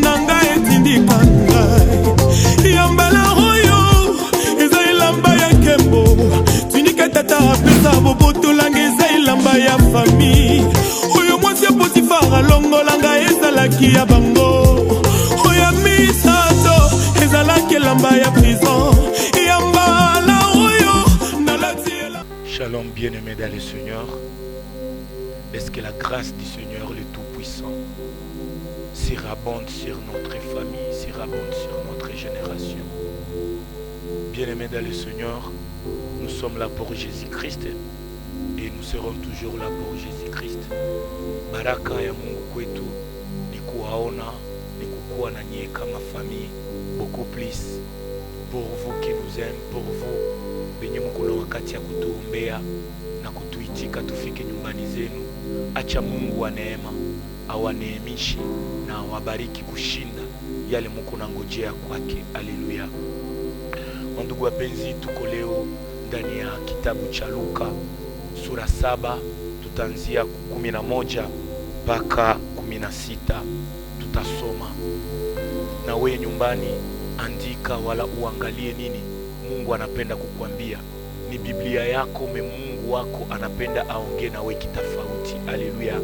nanga etindika ngai yambala oyo eza elamba ya nkembo tunika tata apesa bobotolanga eza elamba ya famille oyo mwasi ya Potifara longolanga ezalaki ya bango oyo misato ezalaki elamba ya prison yambala oyo nalatiela. Shalom bien-aimés dans le Seigneur. Est-ce que la grâce du Seigneur le Tout-Puissant surabonde sur notre famille, surabonde sur notre génération? Bien-aimés dans le Seigneur, nous sommes là pour Jésus-Christ et nous serons toujours là pour Jésus-Christ. Baraka ya Mungu kwetu ni kuwaona, ni kukuwa na nyie kama famille, beaucoup plus pour vous qui nous aiment, pour vous benye mkuna wakati ya kutuombea na kutuitika tufike nyumbani zenu. Acha Mungu wa neema awaneemishi na awabariki kushinda yale mkuna ngojea kwake. Haleluya. Ndugu wapenzi, tuko leo ndani ya kitabu cha Luka sura 7, tutaanzia 11 mpaka 16. Tutasoma na wewe nyumbani, andika wala uangalie nini Mungu anapenda kukuambia. Ni Biblia yako, Mungu wako anapenda aongee na wewe kitofauti. Haleluya.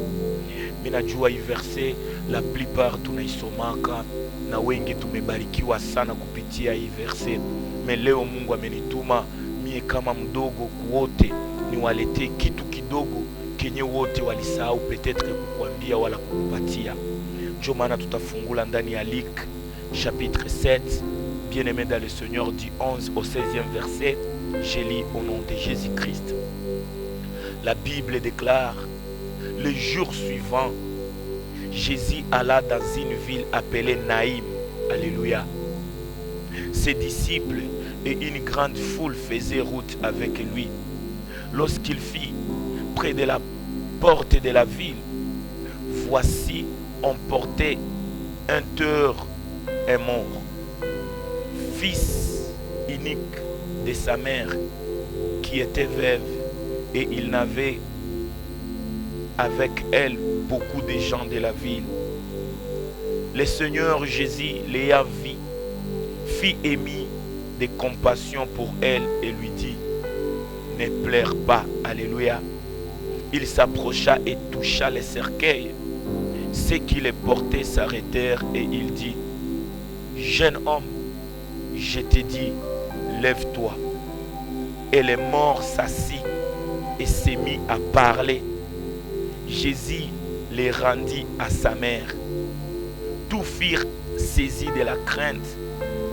Mimi najua hii verse la plupart tunaisomaka na wengi tumebarikiwa sana kupitia hii verse. Leo Mungu amenituma mie kama mdogo kuote niwaletee kitu kidogo kenye wote walisahau peut-être kukuambia wala kukupatia. Ndio maana tutafungula ndani ya Luc chapitre 7, bien-aimé dans le Seigneur, du 11 au 16e verset. Je lis au nom de Jésus-Christ. La Bible déclare: le jour suivant, Jésus alla dans une ville appelée Naïm. Alléluia. Ses disciples et une grande foule faisaient route avec lui. Lorsqu'il fit près de la porte de la ville, voici, on portait un tueur est mort, fils unique de sa mère, qui était veuve, et il n'avait avec elle beaucoup de gens de la ville. Le Seigneur Jésus l'ayant vit, fit émis de compassion pour elle et lui dit: ne pleure pas. Alléluia. Il s'approcha et toucha les cercueils. Ceux qui les portaient s'arrêtèrent et il dit: jeune homme, je te dis, lève-toi. Et le mort s'assit et s'est mis à parler. Jésus les rendit à sa mère. Tous furent saisis de la crainte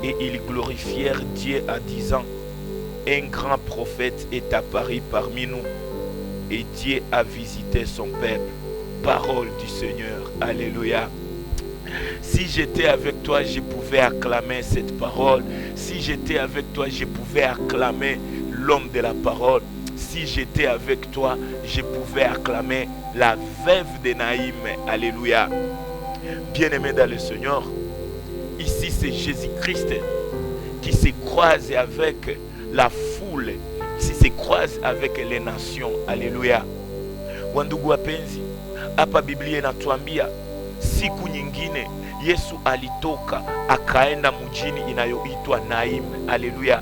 et ils glorifièrent Dieu en disant: un grand prophète est apparu parmi nous et Dieu a visité son peuple. Parole du Seigneur. Alléluia. Si j'étais avec toi, je pouvais acclamer cette parole. Si j'étais avec toi, je pouvais acclamer l'homme de la parole. Si j'étais avec toi, je pouvais acclamer la veuve de Naïm. Alléluia. Bien-aimé dans le Seigneur, ici c'est Jésus-Christ qui se croise avec la foule, qui se croise avec les nations. Alléluia. Wandugu wapenzi, hapa Biblia inatuambia siku nyingine Yesu alitoka akaenda mjini inayoitwa Naim. Haleluya.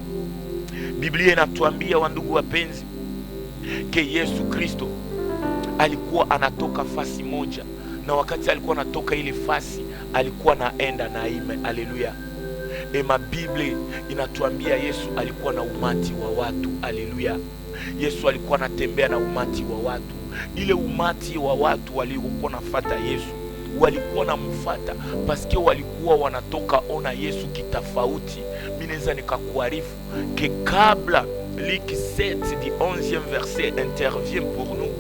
Biblia inatuambia wandugu wapenzi ke Yesu Kristo alikuwa anatoka fasi moja, na wakati alikuwa anatoka ile fasi alikuwa naenda Naim. Haleluya. Ema Biblia inatuambia Yesu alikuwa na umati wa watu. Haleluya. Yesu alikuwa anatembea na umati wa watu. Ile umati wa watu waliokuwa nafuata Yesu walikuwa namfuata paske walikuwa wanatoka ona Yesu kitofauti. Mimi naweza nikakuarifu que kabla Luc 7 du 11e verset intervient pour nous,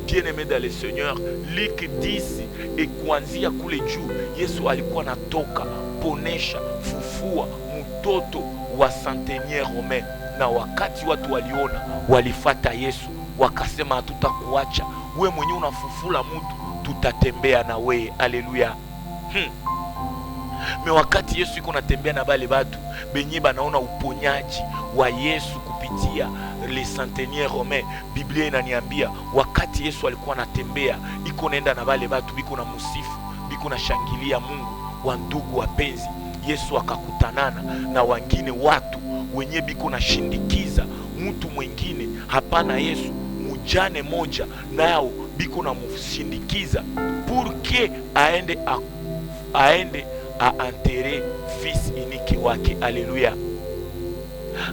bien-aimés dans le Seigneur. Luc 10 et kuanzia kule juu Yesu alikuwa natoka ponesha fufua mtoto wa centenier Romain, na wakati watu waliona walifata Yesu wakasema hatutakuacha wewe mwenyewe unafufula mtu, tutatembea na wewe. Haleluya. Me wakati Yesu yuko natembea na bale batu benye banaona uponyaji wa Yesu kupitia les centeniers romains, Biblia inaniambia wakati Yesu alikuwa anatembea iko naenda na bale batu biko na musifu biko na shangilia Mungu, Wandugu wapenzi, Yesu akakutanana na wengine watu wenye biko na shindikiza mtu mwingine hapana Yesu, mujane moja nao biko na mshindikiza purke aende enterrer fils unique wake. Haleluya.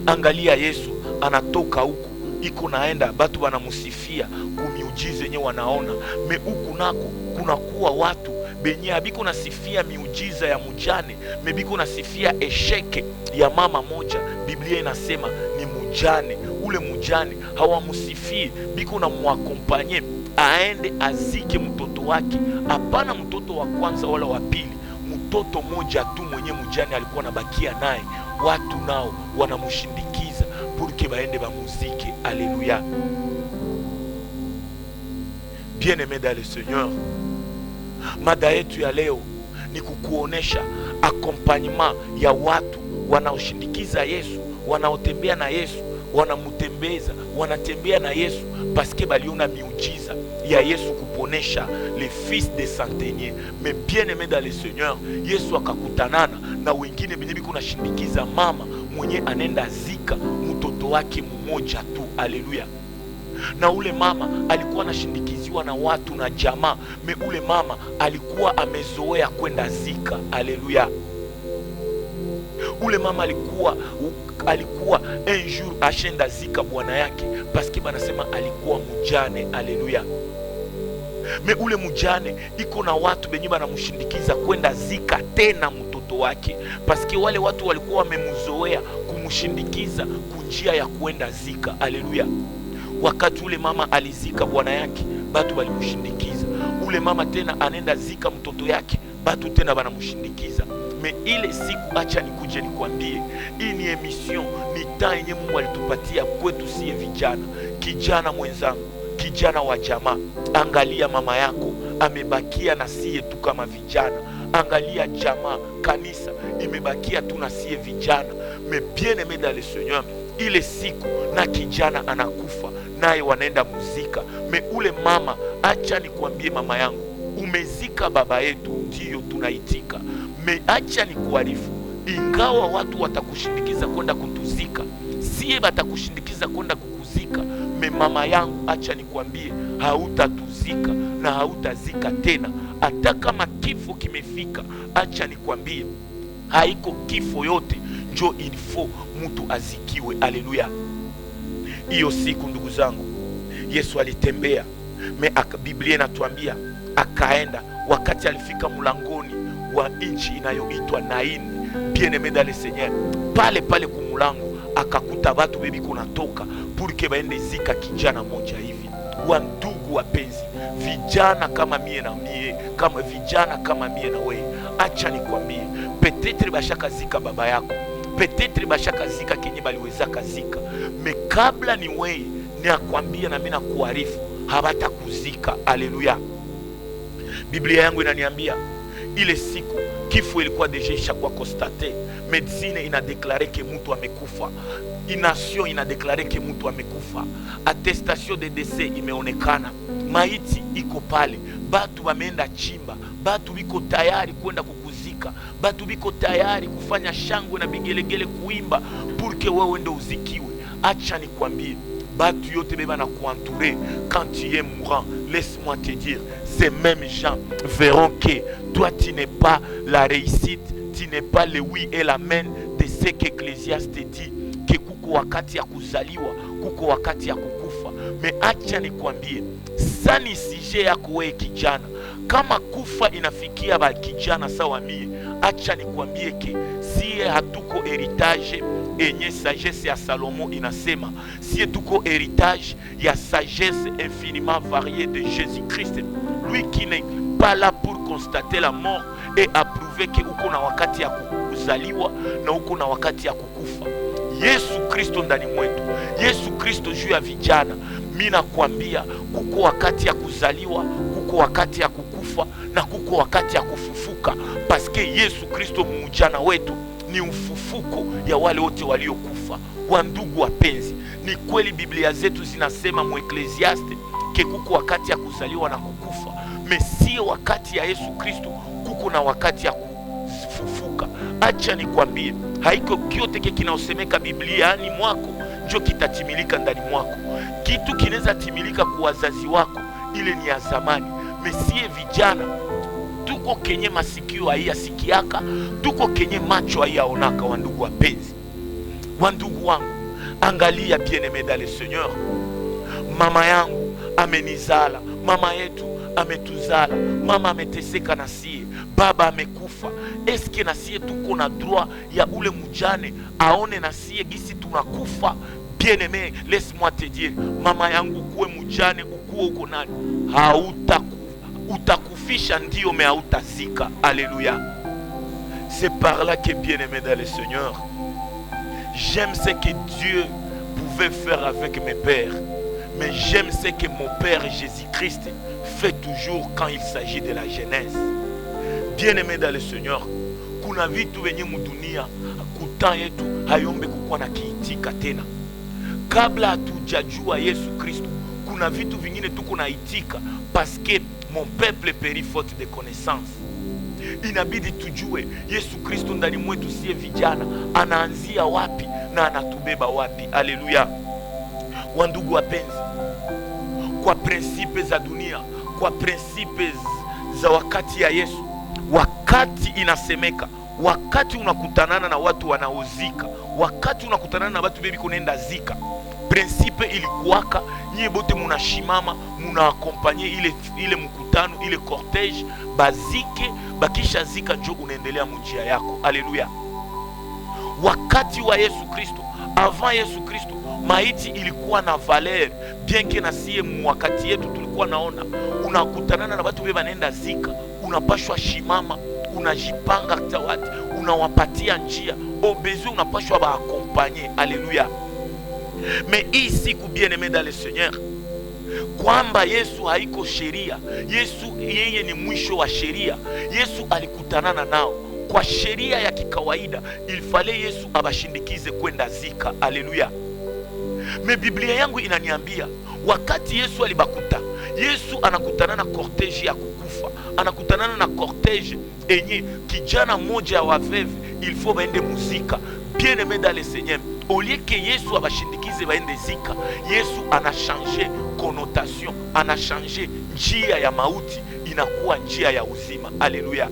Angalia, Yesu anatoka huku iko naenda, batu wanamusifia kumiujiza yenye wanaona, me huku nako kunakuwa watu benye abiko nasifia miujiza ya mujane, mebiko nasifia esheke ya mama moja. Biblia inasema ni mujane. Ule mujane hawamusifie, biko na muakompanye aende azike mtoto wake, hapana mtoto wa kwanza wala wa pili, mtoto moja tu mwenye mujane alikuwa nabakia naye. Watu nao wanamushindikiza purke baende bamuzike. Alléluia. Bien-aimé dans le Seigneur, mada yetu ya leo ni kukuonesha accompagnement ya watu wanaoshindikiza Yesu, wanaotembea na Yesu, wanamutembeza, wanatembea na Yesu paske baliona miujiza ya Yesu kuponesha les fils de centenier. Mais bien-aimé dans le Seigneur, Yesu akakutanana na wengine benye biko nashindikiza mama mwenye anenda zika mtoto wake mmoja tu. Haleluya. Na ule mama alikuwa anashindikiziwa na watu na jamaa, me ule mama alikuwa amezoea kwenda zika. Haleluya. Ule mama alikuwa un jour ashenda zika bwana yake paske banasema alikuwa mujane. Haleluya. Me ule mujane iko na watu benye banamushindikiza kwenda zika tena mtoto wake paske wale watu walikuwa wamemuzoea kumushindikiza kunjia ya kwenda zika. Haleluya. Wakati ule mama alizika bwana yake, batu balimushindikiza. Ule mama tena anenda zika mtoto yake, batu tena banamushindikiza. Me ile siku, acha nikuje nikwambie, hii ni emission, ni temps yenye Mungu alitupatia kwetu siye vijana. Kijana mwenzangu, kijana wa jamaa, angalia mama yako amebakia na siye tu kama vijana. Angalia jamaa, kanisa imebakia tu na siye vijana. Me bien-aimé dans le Seigneur, ile siku na kijana anakufa naye wanaenda muzika. Me ule mama, acha nikwambie mama yangu, umezika baba yetu, ndiyo tunaitika. Me acha nikuarifu, ingawa watu watakushindikiza kwenda kutuzika, siye batakushindikiza kwenda kukuzika. Me mama yangu, acha nikwambie, hautatuzika na hautazika tena. Hata kama kifo kimefika, acha nikwambie, haiko kifo yote njo ilifo mtu azikiwe. Haleluya. Iyo siku ndugu zangu, Yesu alitembea, Biblia inatuambia akaenda. Wakati alifika mulangoni wa nchi inayoitwa Naini, bien-aimé dans le Seigneur, pale pale kumulango akakuta watu bebi kunatoka purke baende zika kijana moja hivi. Wandugu wapenzi, vijana kama mie na mie, kama vijana kama mie na wewe, acha nikwambie, petetre bashaka zika baba yako, petetre bashaka zika kenye baliweza kazika, me kabla ni wewe ni akwambia na mimi nakuarifu, habata kuzika. Haleluya. Biblia yangu inaniambia ile siku kifo ilikuwa deja ishakuwa constate. Medicine inadeklare ke mtu amekufa, ination inadeklare ke mtu amekufa, attestation de décès imeonekana, maiti iko pale, batu wameenda chimba, batu biko tayari kwenda kukuzika, batu biko tayari kufanya shangwe na bigelegele kuimba purke wewe ndo uzikiwe. Acha nikwambie, batu yote beba na kuentouré, quand tu es mourant, laisse-moi te dire, ces mêmes gens verront que toi tu n'es pas la réussite, tu n'es pas le oui et l'amen de ce qu'Ecclésiaste dit, que kuko wakati ya kuzaliwa, kuko wakati ya kukufa. Me acha nikwambie, sani sije yako wewe kijana, kama kufa inafikia ba kijana sawa mie, acha nikwambie ke siye hatuko heritage enye sagesse ya Salomo inasema, siye tuko heritage ya sagesse infiniment variée de Jésus-Christ, lui qui n'est pas là pour constater la mort et approuver que uko na wakati ya kuzaliwa na uko na wakati ya kukufa. Yesu Kristo ndani mwetu, Yesu Kristo juu ya vijana. Mimi nakwambia, kuko wakati ya kuzaliwa, kuko wakati ya kukufa na kuko wakati ya kufufuka, paske Yesu Kristo mujana wetu ni ufufuko ya wale wote waliokufa. Wandugu wapenzi, ni kweli Biblia zetu zinasema mu Ecclesiaste ke kuko wakati ya kuzaliwa na kukufa, mesie wakati ya Yesu Kristo kuko na wakati ya Acha nikwambie, haiko kyote kinaosemeka Biblia mwako ndio kitatimilika ndani mwako. Kitu kinaweza timilika kwa wazazi wako, ile ni ya zamani. Mesie vijana, tuko kenye masikio hayasikiaka, tuko kenye macho hayaonaka. Wandugu wapenzi, wandugu wangu, angalia bien-aimé dans le Seigneur. Mama yangu amenizala, mama yetu ametuzala, mama ameteseka na sie, baba amekufa. Eske na sie tuko na droit ya ule mujane aone na sie gisi tunakufa? Bien-aimé, laisse-moi te dire, mama yangu kuwe mujane, ukuwe uko nani, utakufisha ndio, me hautazika. Alléluia. C'est par là que, bien-aimé dans le Seigneur, j'aime ce que Dieu pouvait faire avec mes pères, mais j'aime ce que mon Père Jésus-Christ fait toujours quand il s'agit de la jeunesse. Bien-aimé dans le Seigneur, kuna vitu venye mudunia kuta yetu hayombe kukuwa na kiitika tena. Kabla hatujajua Yesu Kristo, kuna vitu vingine tuko na itika parce que mon peuple périt faute de connaissance. Inabidi tujue Yesu Kristo ndani mwetu sie vijana anaanzia wapi na anatubeba wapi. Haleluya. Wandugu wapenzi, kwa prinsipe za dunia, kwa prinsipe za wakati ya Yesu, wakati inasemeka, wakati unakutanana na watu wanaozika, wakati unakutanana na watu bebi kunenda zika, prinsipe ilikuwaka nyie bote munashimama, muna-akompanye ile mkutano, ile cortege, bazike, bakisha zika njo unaendelea munjia yako. Haleluya. Wakati wa Yesu Kristo, avant Yesu Kristo, maiti ilikuwa na valeur, bien que na sie mwakati yetu tulikuwa naona unakutanana na watu beba nenda zika, unapashwa shimama, unajipanga tawati, unawapatia njia, obezi unapashwa ba akompanye. Haleluya. Mais ici, bien-aimé dans le Seigneur, kwamba Yesu haiko sheria, Yesu yeye ni mwisho wa sheria. Yesu alikutanana nao kwa sheria ya kikawaida, ilifale Yesu abashindikize kwenda zika. Haleluya. Me Biblia yangu inaniambia wakati Yesu alibakuta, Yesu anakutana na cortege ya kukufa, anakutana na cortege enye kijana moja wa veve, il faut baende muzika. Bien-aimé dans le Seigneur, au lieu que Yesu abashindikize baende zika, Yesu anachangé connotation, anachangé njia ya mauti inakuwa njia ya uzima. Haleluya.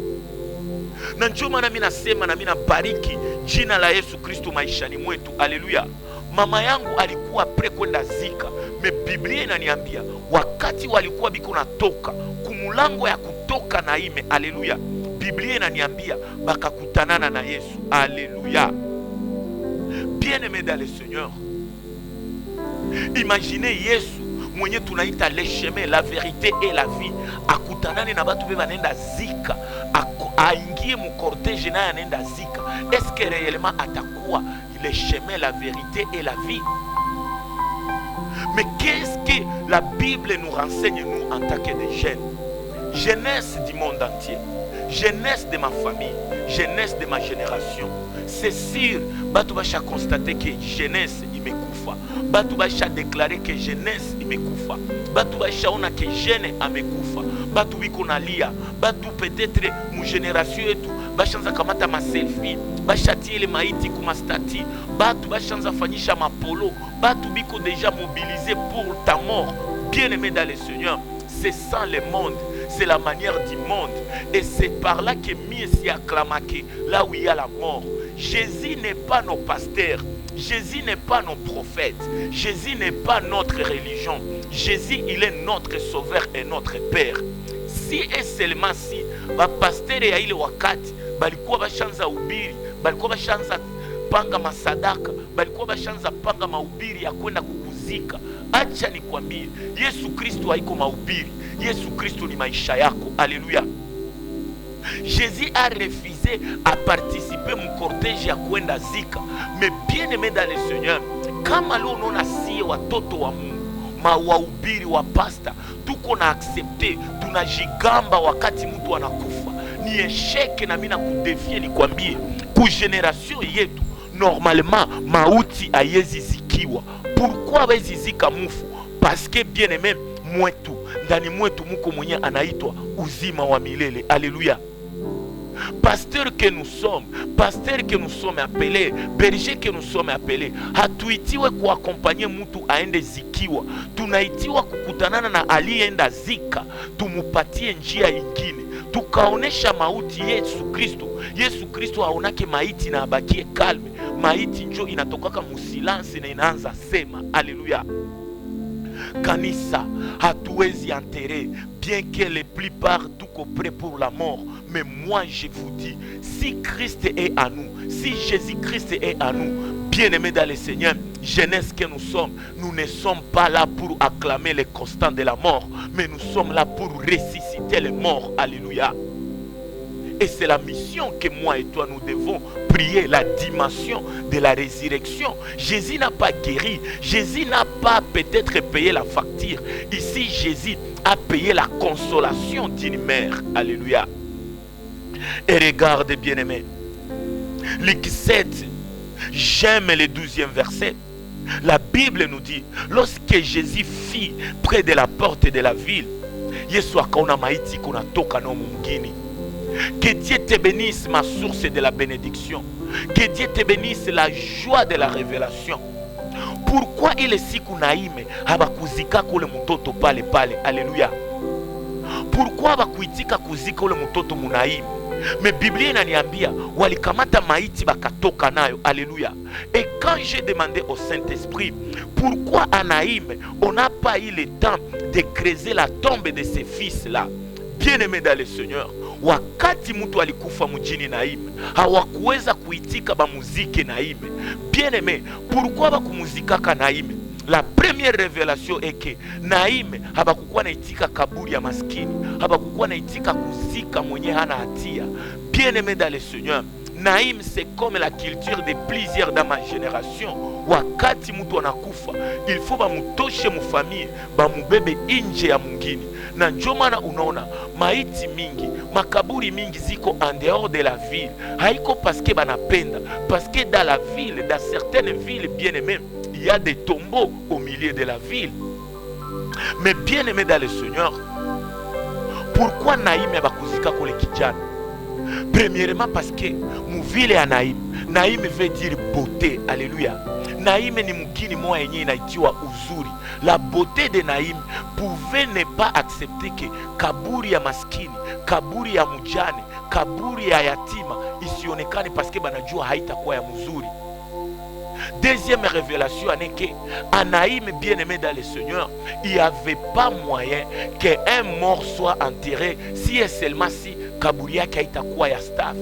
Na njoo maana mimi nasema na mimi nabariki jina la Yesu Kristo maishani mwetu. Haleluya. Mama yangu alikuwa kwenda zika, me Biblia inaniambia wakati walikuwa biko natoka kumulango ya kutoka na ime. Haleluya. Biblia inaniambia bakakutanana na Yesu. Haleluya. Bien-aimé dans le Seigneur, imaginez Yesu mwenye tunaita le chemin, la vérité et la vie, akutanane na batu beba nenda zika, aingie mu cortege na anenda zika. Est-ce que réellement atakuwa le chemin, la vérité et la vie? Mais qu'est-ce que la Bible nous renseigne, nous, en tant que des jeunes? Jeunesse du monde entier, jeunesse de ma famille, jeunesse de ma génération. C'est sûr, batu basha constater que jeunesse imekufa, batu basha déclarer que jeunesse imekufa, batu basha ona que jeune amekufa, batu biko nalia, batu peut-être mu génération yetu bashanza kamata ma selfie, bashatie ile maiti kuma stati, batu bashanza fanyisha mapolo, batu biko déjà mobilisé pour ta mort. Bien-aimé dans le Seigneur, c'est ça le monde, c'est la manière du monde, et c'est par là que mieux s'y acclama que là où il y a la mort. Jésus n'est pas nos pasteurs, Jésus n'est pas nos prophètes, Jésus n'est pas notre religion. Jésus, il est notre sauveur et notre Père. Si et seulement si ba pasteur ya ile wakati balikuwa bashanza ubiri, balikuwa bashanza panga masadaka, balikuwa bashanza panga mahubiri ya kwenda kukuzika, acha nikwambie, Yesu Kristo haiko mahubiri, Yesu Kristo ni maisha yako. Alléluia. Jésus a refusé à participer mon cortège ya kwenda zika. Mais bien-aimé dans le Seigneur, kama leo unaona sie watoto wa Mungu, mawahubiri wa pasta, tuko na accepter, tunajigamba wakati mtu anakufa, ni esheke. Na mimi nakudefie nikwambie, ku generation yetu normalement mauti ayezi zikiwa. Pourquoi bezi zika mufu? Parce que bien-aimé mwetu, ndani mwetu muko mwenye anaitwa uzima wa milele. Haleluya. pasteur que nous sommes, appelés, berger que nous sommes appelés, hatuitiwe kuakompanye mtu aende zikiwa, tunaitiwa kukutanana na aliyeenda zika, tumupatie njia ingine, tukaonesha mauti Yesu Kristo. Yesu Kristo haonake maiti na abakie kalme, maiti njo inatokaka musilansi na inaanza sema. Alléluia. Kanisa, hatuwezi enterrer, bien que les plupart tout prêt pour la mort, mais moi je vous dis, si Christ est à nous, si Jésus-Christ est à nous, bien-aimés dans le Seigneur, jeunesse que nous sommes, nous ne sommes pas là pour acclamer les constants de la mort, mais nous sommes là pour ressusciter les morts. Alléluia. Et c'est la mission que moi et toi nous devons prier, la dimension de la résurrection. Jésus n'a pas guéri, Jésus n'a pas peut-être payé la facture. Ici, Jésus a payé la consolation d'une mère. Alléluia. Et regarde, bien-aimé, Luc 7, j'aime le 12e verset. La Bible nous dit, lorsque Jésus fit près de la porte de la ville, Yesu akaona maiti kunatoka na mwingine. Que Dieu te bénisse, ma source de la bénédiction. Que Dieu te bénisse, la joie de la révélation. Pourquoi ile siku Naime habakuzika kule mtoto pale pale? Alléluia. Pourquoi habakuitika kuzika ule mtoto Munaime? Mais Biblia inaniambia walikamata maiti bakatoka nayo. Alléluia. Et quand j'ai demandé au Saint-Esprit pourquoi à Naïm on n'a pas eu le temps de creuser la tombe de ces fils là, bien-aimés dans le Seigneur, wakati mtu alikufa mjini Naïm hawakuweza kuitika bamuzike Naïm. Bien-aimé, pourquoi bakumuzikaka Naïm? La première révélation est que Naïm habakukuwa naitika kaburi ya maskini, habakukuwa naitika kuzika mwenye hana hatia. Bien-aimé dans le Seigneur, Naïm c'est comme la culture de plusieurs dans ma génération. Wakati mtu anakufa, il faut bamutoshe mufamille, bamubebe inje ya mwingine. Na ndio maana unaona maiti mingi, makaburi mingi ziko en dehors de la ville. Haiko parce que banapenda, parce que dans la ville, dans certaines villes bien-aimées, il y a des tombeaux au milieu de la ville. Mais bien-aimés dans le Seigneur, pourquoi Naïm bakuzika kule kijana? Premièrement parce que mu ville ya Naïm, Naïm veut dire beauté. Alléluia. Naïm ni mugini moya yenye inaitiwa uzuri. La beauté de Naïm pouvait ne pas accepter que kaburi ya maskini, kaburi ya mujane, kaburi ya yatima isionekane parce que banajua haitakuwa ya mzuri. Deuxième révélation est que à Naïm, bien-aimé dans le Seigneur, il n'y avait pas moyen qu'un mort soit enterré si et seulement si kaburia qui haitakuwa ya staff.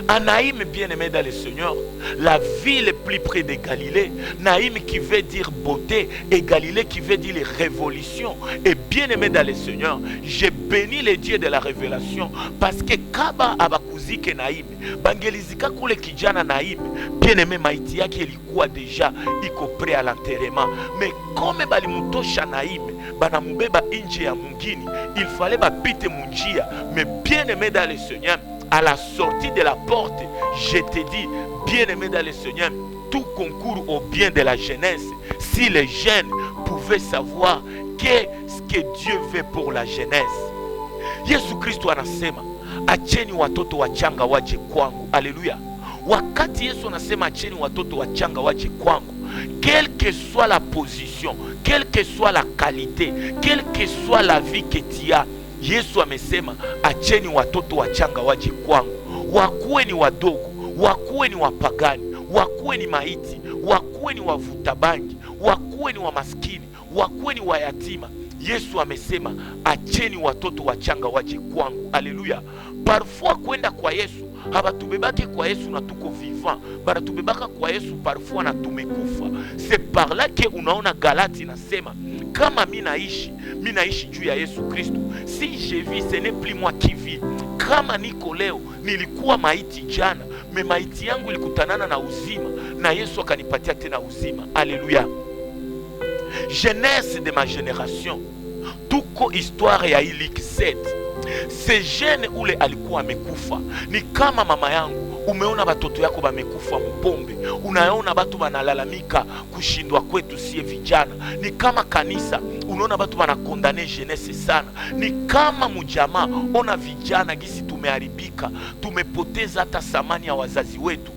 À Naïm, bien-aimé dans le Seigneur, la ville plus près de Galilée, Naïm qui veut dire beauté et Galilée qui veut dire révolution. Et bien-aimé dans le Seigneur, j'ai béni les dieux de la révélation parce que Kaba abakuzike Naïm, bangelizika kule kijana Naïm, bien-aimé maiti yake ilikuwa déjà iko prêt à l'enterrement. Mais comme balimutosha Naïm, banamubeba inje ya mungini, il fallait bapite munjia. Mais bien-aimé dans le Seigneur, à la sortie de la porte, je te dis, bien-aimé dans le Seigneur, tout concourt au bien de la jeunesse. Si les jeunes pouvaient savoir qu'est-ce que Dieu veut pour la jeunesse. Yesu Kristo anasema, acheni watoto wachanga waje kwangu. Alléluia. Wakati Yesu anasema acheni watoto wachanga waje kwangu, quelle que soit la position, quelle que soit la qualité, quelle que soit la vie que tu as, Yesu amesema acheni watoto wachanga waje kwangu. Wakuwe ni wadogo, wakuwe ni wapagani, wakuwe ni maiti, wakuwe ni wavuta bangi, wakuwe ni wa maskini, wakuwe ni wayatima. Yesu amesema acheni watoto wachanga waje kwangu. Alléluia. Parfois kwenda kwa Yesu habatubebake kwa Yesu na tuko vivant, baratubebaka kwa Yesu parfois na tumekufa. C'est par là que unaona Galati nasema kama mimi naishi juu ya Yesu Kristo. Si je vis, ce n'est plus moi qui vis. Kama niko leo, nilikuwa maiti jana, me maiti yangu ilikutanana na uzima na Yesu akanipatia tena uzima. Alléluia. Jeunesse de ma génération, tuko histoire ya Luc 7. Se jeune ule alikuwa amekufa. Ni kama mama yangu, umeona batoto yako bamekufa mpombe, unaona batu banalalamika kushindwa kwetu sie vijana. Ni kama kanisa, unaona batu banakondane jeunesse sana. Ni kama mujama, ona vijana gisi tumeharibika, tumepoteza hata thamani ya wazazi wetu.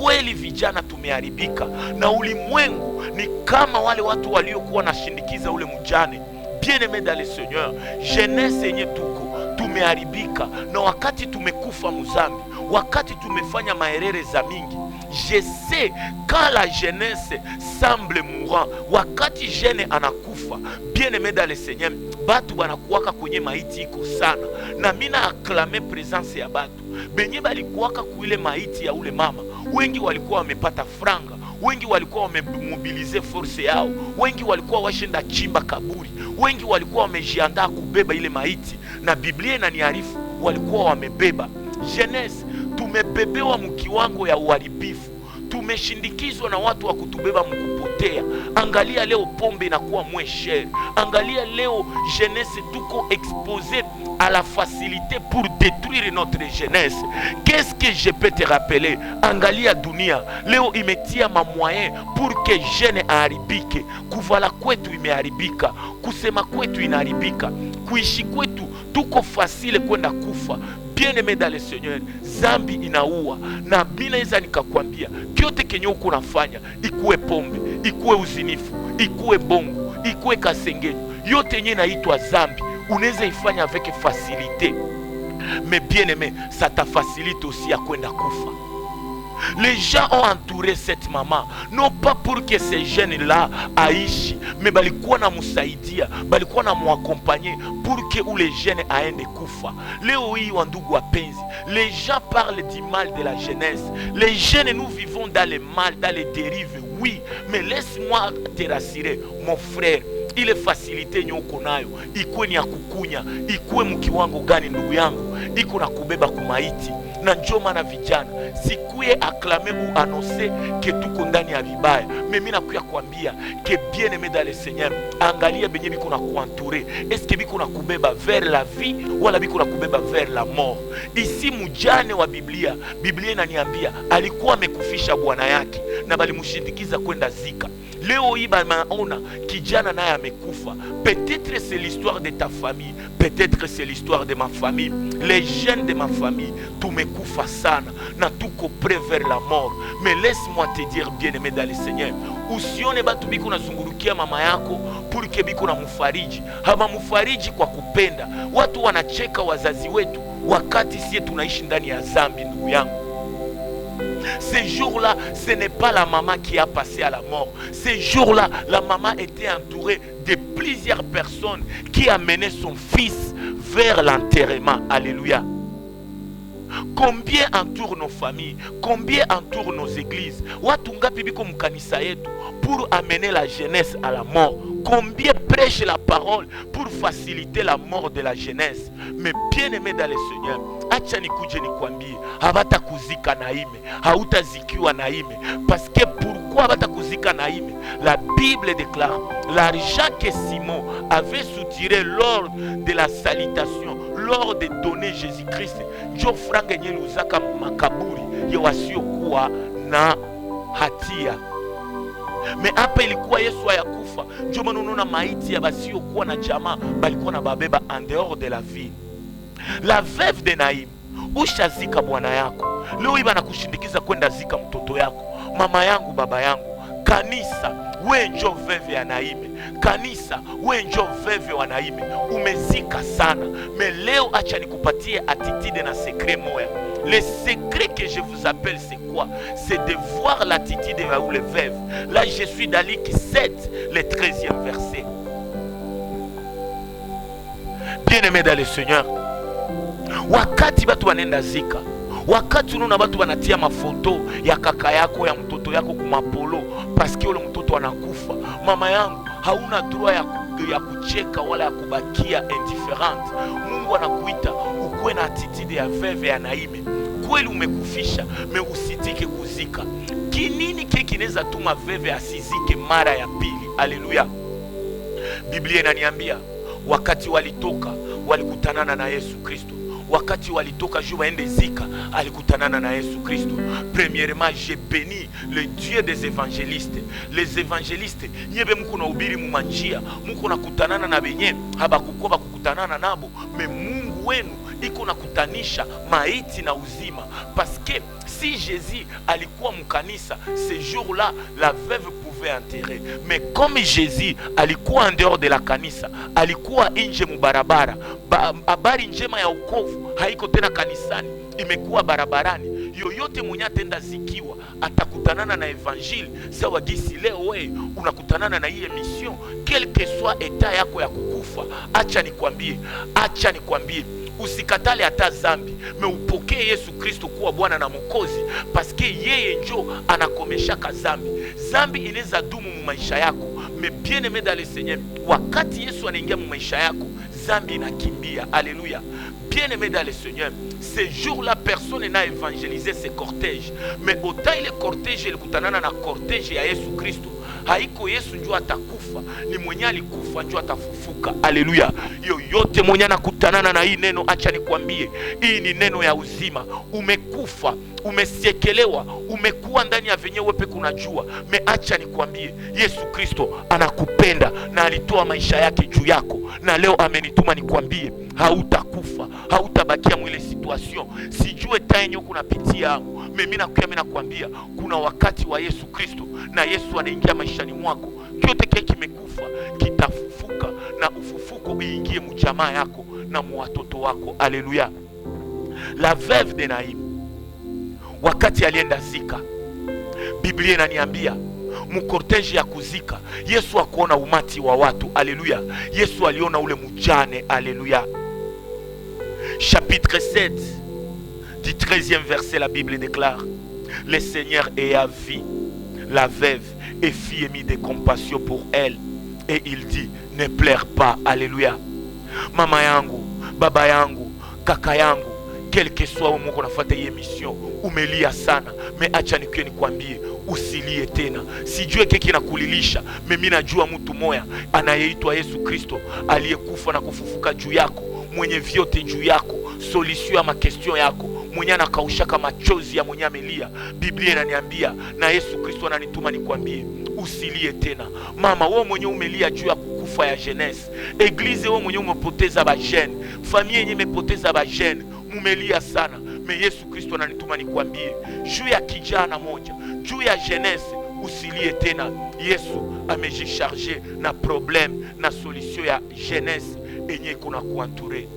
Kweli vijana tumeharibika, na ulimwengu ni kama wale watu waliokuwa nashindikiza ule mjane. Bien-aimé dans le Seigneur, jeunesse yenye tuko tumeharibika, na wakati tumekufa muzambi, wakati tumefanya maerere za mingi. Je sais quand la jeunesse semble mourant, wakati jeune anakufa, bien-aimé dans le Seigneur, batu banakuwaka kwenye maiti iko sana. Na mina aklame presence ya batu benye balikuwaka kuile maiti ya ule mama. Wengi walikuwa wamepata franga, wengi walikuwa wamemobilize force yao, wengi walikuwa washenda chimba kaburi, wengi walikuwa wamejiandaa kubeba ile maiti, na Biblia inaniarifu walikuwa wamebeba. Jeunesse tumebebewa mkiwango ya uharibifu, tumeshindikizwa na watu wa kutubeba mkupotea. Angalia leo pombe inakuwa moins cher. Angalia leo jeunesse tuko exposé à la facilité pour détruire notre jeunesse. Qu'est-ce que je peux te rappeler? Angalia dunia leo imetia ma moyen pour que jeune aharibike. Kuvala kwetu imeharibika, kusema kwetu inaharibika, kuishi kwetu tuko fasile kwenda kufa. Bien-aimé dans le Seigneur, zambi inaua. Na bila hiza nikakwambia, kyote kenye uko nafanya, ikuwe pombe, ikuwe uzinifu, ikuwe bongo, ikuwe kasengenyo, yote yenye inaitwa zambi, unaweza ifanya avec facilité. Mais bien-aimé, ça t'a facilite aussi à kwenda kufa. Les gens ont entouré cette maman, non pas pour que ces jeunes-là aishi, mais balikuwa na musaidia, balikuwa na muaccompagner pour que ou les jeunes aende kufa. Leo hii wandugu wapenzi, les gens parlent du mal de la jeunesse. Les jeunes, nous vivons dans le mal, dans les dérives, oui, mais laisse-moi te rassurer, mon frère. Ile facilite nyoko nayo, ikuwe ni ya kukunya, ikuwe mkiwango gani ndugu yangu, iko na kubeba kumaiti. Na njoo maana vijana, sikuye aklame ou annoncer que tuko ndani ya vibaya. Mimi nakuya kuambia que bien-aimé dans le Seigneur, angalia benye biko na kuentouré. Est-ce que biko na kubeba vers la vie wala biko na kubeba vers la mort? Ici mujane wa Biblia, Biblia inaniambia alikuwa amekufisha bwana yake na balimushindikiza kwenda zika. Leo hii banaona kijana naye amekufa. Peut-être c'est l'histoire de ta famille, peut-être c'est l'histoire de ma famille. Les jeunes de ma famille, tumekufa sana na tuko près vers la mort. Mais laisse-moi te dire, bien-aimé dans le Seigneur, usione batu biko nazungurukia mama yako pour que biko na mufariji. Haba mufariji kwa kupenda. Watu wanacheka wazazi wetu wakati sie tunaishi ndani ya zambi, ndugu yangu. Ces jours-là, ce n'est pas la maman qui a passé à la mort. Ces jours-là, la maman était entourée de plusieurs personnes qui amenaient son fils vers l'enterrement. Alléluia. Combien entourent nos familles? Combien entourent nos églises? Watu ngapi biko mkanisa yetu pour amener la jeunesse à la mort? Combien prêchent la parole pour faciliter la mort de la jeunesse? Mais bien-aimé dans le Seigneur, acha nikuje nikwambie, habata kuzika naime, hautazikiwa naime. Parce que pourquoi habata kuzika naime? La Bible déclare, l'argent que Simon avait soutiré lors de la salutation, lors de donner Jésus-Christ, njo franga nye luzaka makaburi ya wasiokuwa na hatia. Mais hapa ilikuwa Yesu ayakufa, njo maana unaona maiti ya basiokuwa na jamaa balikuwa na babeba en dehors de la ville. La veuve de Naim, ushazika bwana yako, leo iba na kushindikiza kwenda zika mtoto yako. Mama yangu, baba yangu, kanisa, we njo veuve ya Naime. Kanisa, we njo veuve wa Naime. Umezika sana, mais leo acha nikupatie attitude na secret moya. Le secret que je vous appelle, c'est quoi? C'est de voir l'attitude de Raoul veuve. Là, je suis dans Luc 7, le 13e verset. Bien-aimé dans le Seigneur, wakati batu wanenda zika, wakati unaona batu wanatia mafoto ya kaka yako, ya mtoto yako kumapolo, paske ule mtoto anakufa, mama yangu, hauna droit ya kucheka wala ya kubakia indifferent. Mungu anakuita ukuwe na attitude ya veuve ya Naime. Kweli umekufisha, me usitike kuzika. Kinini kinaweza tuma veuve asizike mara ya pili? Haleluya. Biblia inaniambia wakati walitoka walikutanana na Yesu Kristo. Wakati walitoka juu waende zika, alikutanana na Yesu Kristo. Premièrement, j'ai béni le Dieu des évangélistes. Les évangélistes nyebe mko na ubiri mu manjia, mko na kutanana na benye habakukuwa bakukutanana nabo, mais Mungu wenu iko na kutanisha maiti na uzima. Parce que si Jésus alikuwa mkanisa, ce jour-là la veuve pouvait enterrer. Mais comme Jésus alikuwa en dehors de la kanisa, alikuwa nje mubarabara, habari njema ya wokovu haiko tena kanisani, imekuwa barabarani. Yoyote mwenye atenda zikiwa atakutanana na evanjili. Sawa gisi leo wewe unakutanana na hii mission, quel que soit etat yako ya kukufa. Acha nikwambie, usikatale hata zambi, me upokee Yesu Kristo kuwa Bwana na Mwokozi, paske yeye njo anakomeshaka zambi. Zambi inaweza dumu mu maisha yako, me bien aimé dans le Seigneur, wakati Yesu anaingia mu maisha yako, zambi inakimbia. Alléluia. Bien aimé dans le Seigneur, ce jour-là personne n'a évangélisé ce cortège, mais autant il est cortège, il kutanana na cortège ya Yesu Kristo. Haiko Yesu njua atakufa, ni mwenye alikufa njua atafufuka. Haleluya. Yoyote mwenye anakutanana na hii neno, acha nikwambie, hii ni neno ya uzima. Umekufa, umesiekelewa, umekuwa ndani ya venye wewe kunajua, me acha nikwambie, Yesu Kristo anakupenda na alitoa maisha yake juu yako, na leo amenituma nikwambie, hautakufa, hautabakia mwile situation. Sijue taenyo kunapitia, mimi nakwambia kuna wakati wa Yesu Kristo, na Yesu anaingia maishani mwako. Kyote kile kimekufa kitafufuka, na ufufuko uingie mjamaa yako na watoto wako. Haleluya. La veuve de Naim, wakati alienda zika, Biblia inaniambia mkorteji ya kuzika, Yesu akuona umati wa watu. Haleluya. Yesu aliona ule mjane. Haleluya. Chapitre 7 du 13e verset, la Bible déclare: le Seigneur ayant vu la veuve et fit émis de compassion pour elle, et il dit, ne pleure pas. Alléluia. Mama yangu, baba yangu, kaka yangu, quel que soit umoko nafata hii mission, umelia sana, me acha nikwambie, usilie tena. Sijue keki inakulilisha, mimi najua mtu moya anayeitwa Yesu Kristo, aliyekufa na kufufuka juu yako, mwenye vyote juu yako, solution ya makestion yako, mwenye anakaushaka machozi ya mwenye amelia. Biblia inaniambia na Yesu Kristo ananituma nikwambie, usilie tena. Mama, wewe mwenye umelia juu ya kukufa ya jeunesse, eglise wewe mwenye umepoteza ba jeune, familia yenye imepoteza ba jeune, mumelia sana. Me Yesu Kristo ananituma nikwambie, juu ya kijana moja, juu ya jeunesse, usilie tena. Yesu amejicharge na problem na solution ya jeunesse enye kuna kuanture.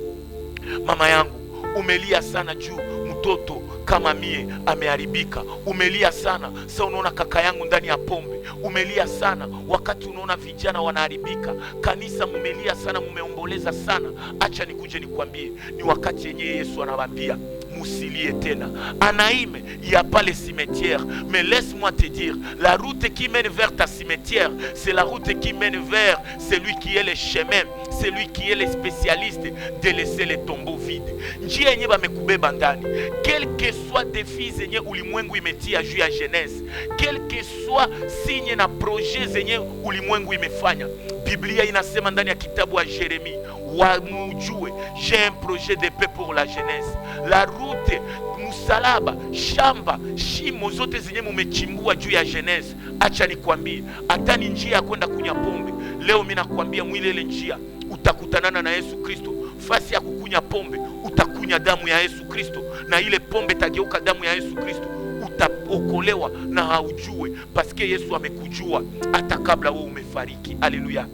Mama yangu, umelia sana juu mtoto kama mie ameharibika. Umelia sana sasa unaona kaka yangu ndani ya pombe. Umelia sana wakati unaona vijana wanaharibika. Kanisa mumelia sana, mumeomboleza sana. Acha nikuje nikwambie, ni wakati yenye Yesu anawaambia musilie tena. Anaïm, il y a pas les cimetières, mais laisse-moi te dire, la route qui mène vers ta cimetière, c'est la route qui mène vers celui qui est le chemin, celui qui est le spécialiste de laisser les tombeaux vides. Njia yenye bamekubeba ndani, quel que soit défi zenye ulimwengu imetia juu ya jeunesse, quel que soit signe na projet zenye ulimwengu imefanya, Biblia inasema ndani ya kitabu wa Jeremie, wamujue, j'ai un projet de paix pour la jeunesse. La route, musalaba, shamba, shimo zote zenye mumechimbua juu ya jeunesse, acha nikwambie, hata ni njia ya kwenda kunya pombe. Leo mimi nakwambia mwile ile njia utakutanana na Yesu Kristo. Fasi ya kukunya pombe utakunya damu ya Yesu Kristo, na ile pombe tageuka damu ya Yesu Kristo. Utaokolewa na haujue, paske Yesu amekujua hata kabla wewe umefariki. Haleluya.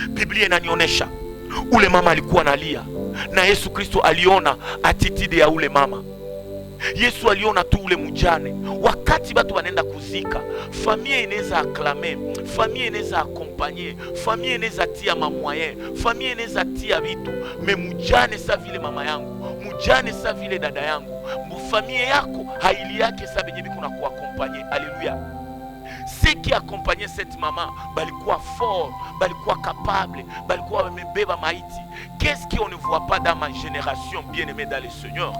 Biblia inanionyesha ule mama alikuwa analia, na Yesu Kristo aliona attitude ya ule mama. Yesu aliona tu ule mjane. Wakati watu wanaenda kuzika, familia inaweza aklame, familia inaweza akompanye, familia inaweza tia mamoyen, familia inaweza tia vitu, me mjane sa vile mama yangu, mjane sa vile dada yangu, familia yako haili yake sa benye biko na kuakompanye. Haleluya. Ceux qui accompagnaient cette maman, balikuwa fort, balikuwa capable, balikuwa wamebeba maiti. Qu'est-ce qu'on ne voit pas dans ma génération, bien-aimé dans le Seigneur?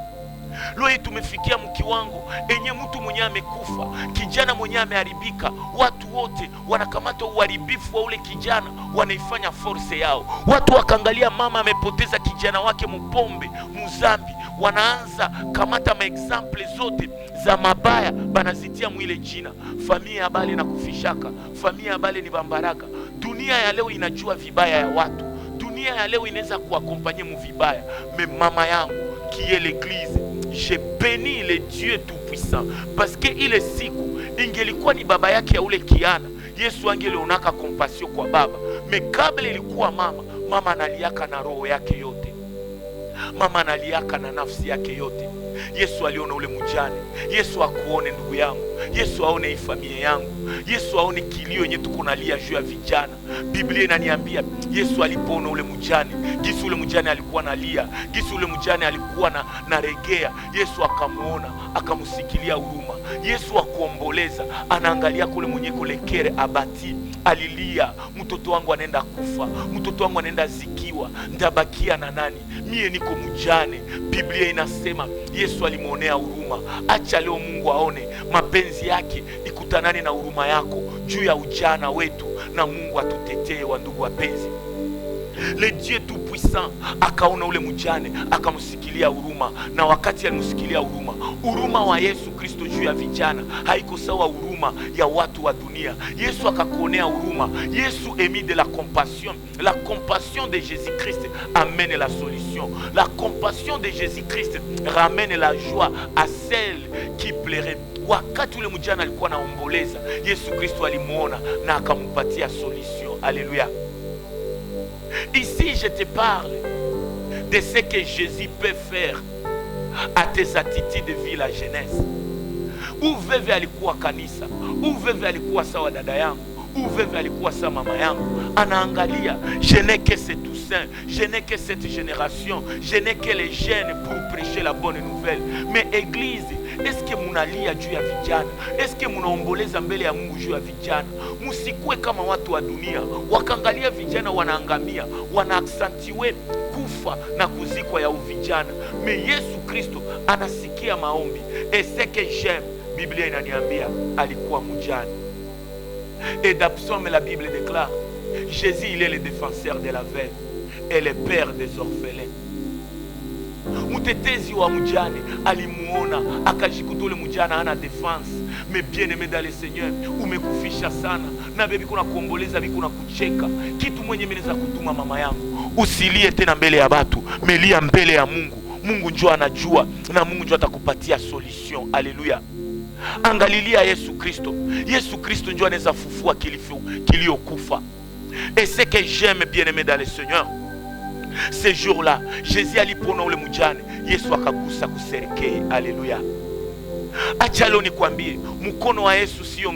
Leo tumefikia mkiwango enye mtu mwenye amekufa, kijana mwenye ameharibika, watu wote wanakamata uharibifu wa ule kijana wanaifanya force yao. Watu wakaangalia mama amepoteza kijana wake mpombe, muzambi, wanaanza kamata maexample zote za mabaya banazitia mwile jina. Familia ya bale na kufishaka, familia ya bale ni bambaraka. Dunia ya leo inajua vibaya ya watu. Dunia ya leo inaweza kuakompanye mu vibaya. Mais mama yangu qui est l'église, je bénis le Dieu tout-puissant, parce que ile siku ingelikuwa ni baba yake ya ule kiana, Yesu angelionaka compassion kwa baba. Mais kabla ilikuwa mama analiaka na roho yake yote, mama analiaka na nafsi yake yote. Yesu aliona ule mjane. Yesu akuone ndugu yangu. Yesu aone hii familia yangu. Yesu aone kilio yenye tuko nalia juu ya vijana. Biblia inaniambia Yesu alipoona ule mjane, gisi ule mjane alikuwa nalia, gisi ule mjane alikuwa na regea, Yesu akamuona, akamusikilia huruma. Yesu akuomboleza, anaangalia kule mwenye kolekere abati, alilia, mtoto wangu anaenda kufa, mtoto wangu anaenda zikiwa, ndabakia na nani? Mie niko mjane. Biblia inasema Yesu alimuonea huruma. Acha leo Mungu aone mapenzi yake, ikutanane na huruma yako juu ya ujana wetu, na Mungu atutetee wa ndugu wapenzi. Le Dieu tout puissant akaona ule mjane, akamusikilia huruma. Na wakati alimusikilia huruma, huruma wa Yesu Kristo juu ya vijana haiko sawa huruma ya watu wa dunia. Yesu akakuonea huruma. Yesu émis de la compassion. La compassion de Jésus-Christ amène la solution. La compassion de Jésus-Christ ramène la joie à celle qui plairait. Wakati ule mjane alikuwa naomboleza, Yesu Kristo alimuona na akamupatia solution. Alléluia. Ici, je te parle de ce que Jésus peut faire à tes attitudes de vie, la jeunesse. Uveve alikuwa kanisa, uveve alikuwa sawa dada yangu, uveve alikuwa sawa mama yangu. Anaangalia, je n'ai que ce Toussaint, je n'ai que cette génération, je n'ai que les jeunes pour prêcher la bonne nouvelle. Mais église, est-ce que munalia juu ya vijana? Est-ce que munaomboleza mbele ya Mungu juu ya vijana? Musikue kama watu wa dunia, wakaangalia vijana wanaangamia, wanaaksantiwe kufa na kuzikwa ya uvijana. Mais Yesu Kristo anasikia maombi. Et ce que j'aime, Biblia inaniambia alikuwa mjane. Et d'Absaume, la Bible déclare, Jésus il est le défenseur de la veuve et le père des orphelins. Mutetezi wa mjane alimuona, akajikuta ule mjane hana defense. Mais bien aimé dans le Seigneur, umekufisha sana na bebi kuna kuomboleza, biku na kucheka. Kitu mwenye meneza kutuma mama yangu, usilie tena mbele ya batu, melia mbele ya Mungu. Mungu njoo anajua, na Mungu njoo atakupatia solution. Alléluia. Angalilia Yesu Kristo. Yesu Kristo njoo anaweza fufua kilio kufa. Et ce que j'aime bien aimé dans le Seigneur, ce jour-là, Jésus alipona ule mjane, Yesu akagusa kuserikei. Alléluia. Acha leo nikwambie, mkono wa Yesu sio